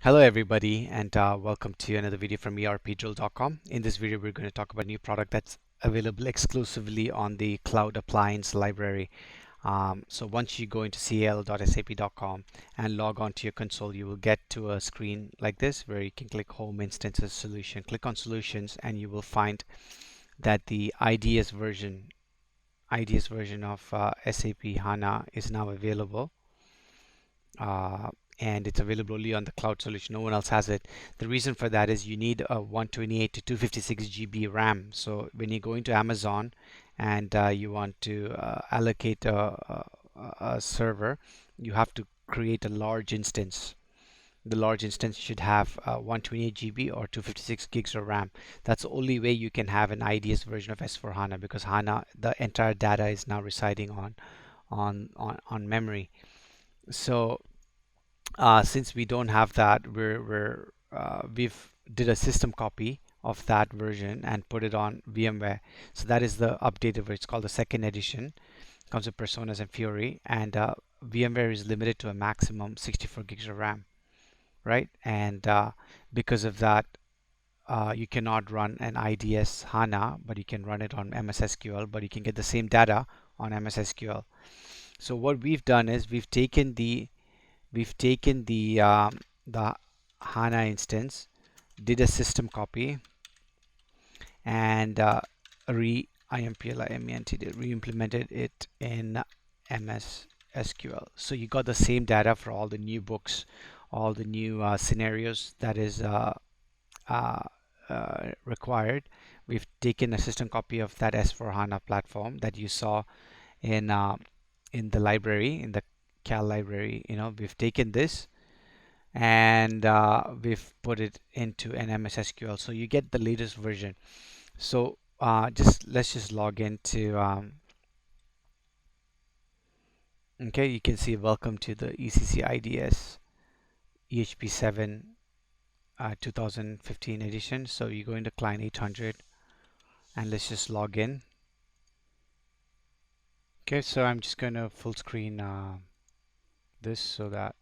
Hello everybody, and welcome to another video from ERPdrill.com. In this video we're going to talk about a new product that's available exclusively on the Cloud Appliance Library. So once you go into cl.sap.com and log on to your console, you will get to a screen like this where you can click Home Instances Solution. Click on Solutions and you will find that the IDES version of SAP HANA is now available. And it's available only on the cloud solution. No one else has it. The reason for that is you need a 128 to 256 GB RAM. So when you go into Amazon and you want to allocate a server, you have to create a large instance. The large instance should have 128 GB or 256 gigs of RAM. That's the only way you can have an IDES version of S4HANA, because HANA, the entire data is now residing on memory. So since we don't have that, we've did a system copy of that version and put it on VMware. So that is the updated version. It's called the second edition. Comes with Personas and Fiori, and VMware is limited to a maximum 64 gigs of RAM, right? And because of that, you cannot run an IDES HANA, but you can run it on MS-SQL, but you can get the same data on MS-SQL. So what we've done is we've taken the HANA instance, did a system copy, and re-implemented it in MS-SQL. So you got the same data for all the new books, all the new scenarios that is required. We've taken a system copy of that S4HANA platform that you saw in the library, in the Cal library. We've taken this and we've put it into an MS-SQL, so you get the latest version. So let's just log into okay, you can see welcome to the ECC IDES Ehp7 2015 edition. So you go into client 800 and let's just log in. Okay, so I'm just going to full screen this so that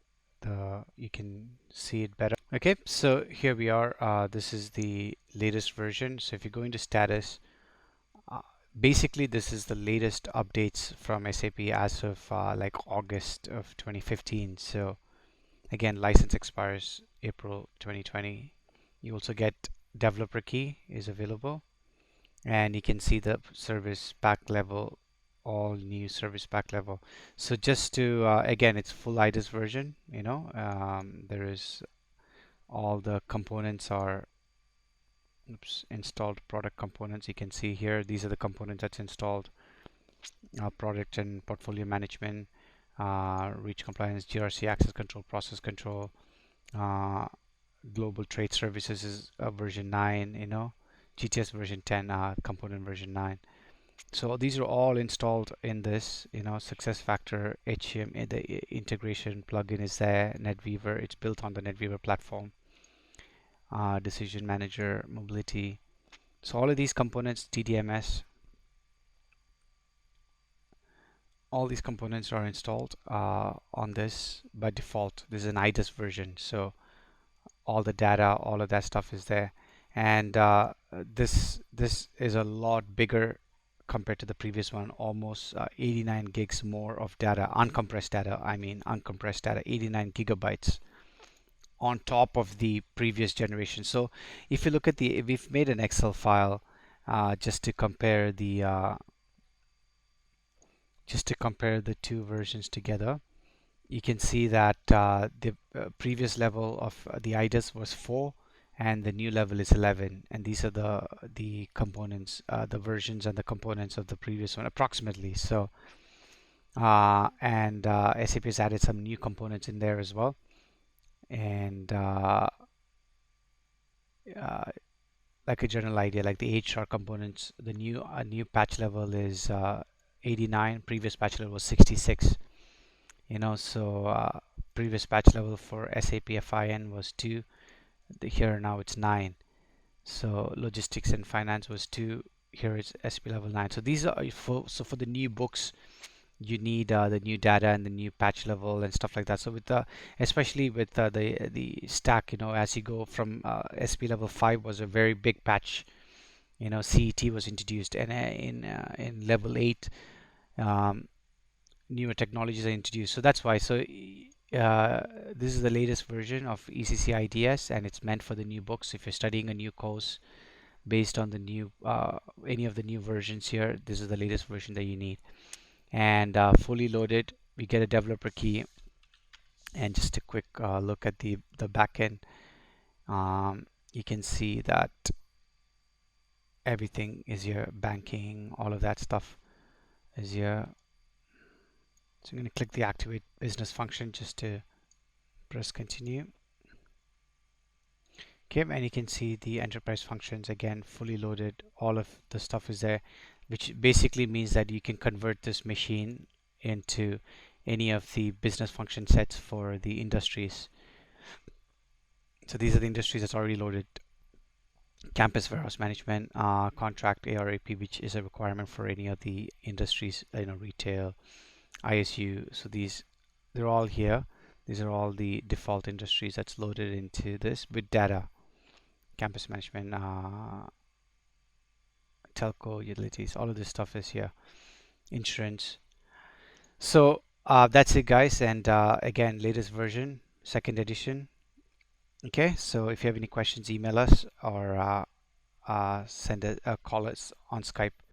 you can see it better. Okay, so here we are. This is the latest version. So if you go into status, basically this is the latest updates from SAP as of like August of 2015. So again, license expires April 2020. You also get developer key is available, and you can see the service pack level, all new service pack level. So just to again, it's full IDES version. There is all the components are installed product components. You can see here these are the components that's installed: product and portfolio management, reach compliance, GRC access control, process control, global trade services is version 9, GTS version 10, component version 9. So these are all installed in this, success factor, HCM, the integration plugin is there, NetWeaver, it's built on the NetWeaver platform, decision manager, mobility. So all of these components, TDMS, all these components are installed on this by default. This is an IDES version, so all the data, all of that stuff is there. And this is a lot bigger compared to the previous one, almost 89 gigs more of data, uncompressed data, 89 gigabytes on top of the previous generation. So if you look at we've made an Excel file just to compare the two versions together. You can see that the previous level of the IDES was 4 and the new level is 11, and these are the components, the versions and the components of the previous one approximately. So SAP has added some new components in there as well, and like a general idea, like the HR components, the new patch level is 89, previous patch level was 66. So previous patch level for SAP FIN was 2. Here now it's 9. So logistics and finance was 2. Here it's SP level 9. So these are for the new books, you need the new data and the new patch level and stuff like that. So with the, especially with the stack, as you go from SP level 5 was a very big patch. CET was introduced, and in level 8, um, newer technologies are introduced. So that's why. So this is the latest version of ECC IDES, and it's meant for the new books. If you're studying a new course based on the new any of the new versions here, this is the latest version that you need. And fully loaded, we get a developer key, and just a quick look at the backend. You can see that everything is here, banking, all of that stuff is here. So I'm going to click the activate business function just to press continue. Okay, and you can see the enterprise functions again fully loaded. All of the stuff is there, which basically means that you can convert this machine into any of the business function sets for the industries. So these are the industries that's already loaded. Campus warehouse management, contract ARAP, which is a requirement for any of the industries, retail, ISU. So they're all here. These are all the default industries that's loaded into this with data. Campus management, telco, utilities, all of this stuff is here. Insurance. So that's it, guys. And again, latest version, second edition. Okay, so if you have any questions, email us or send call us on Skype.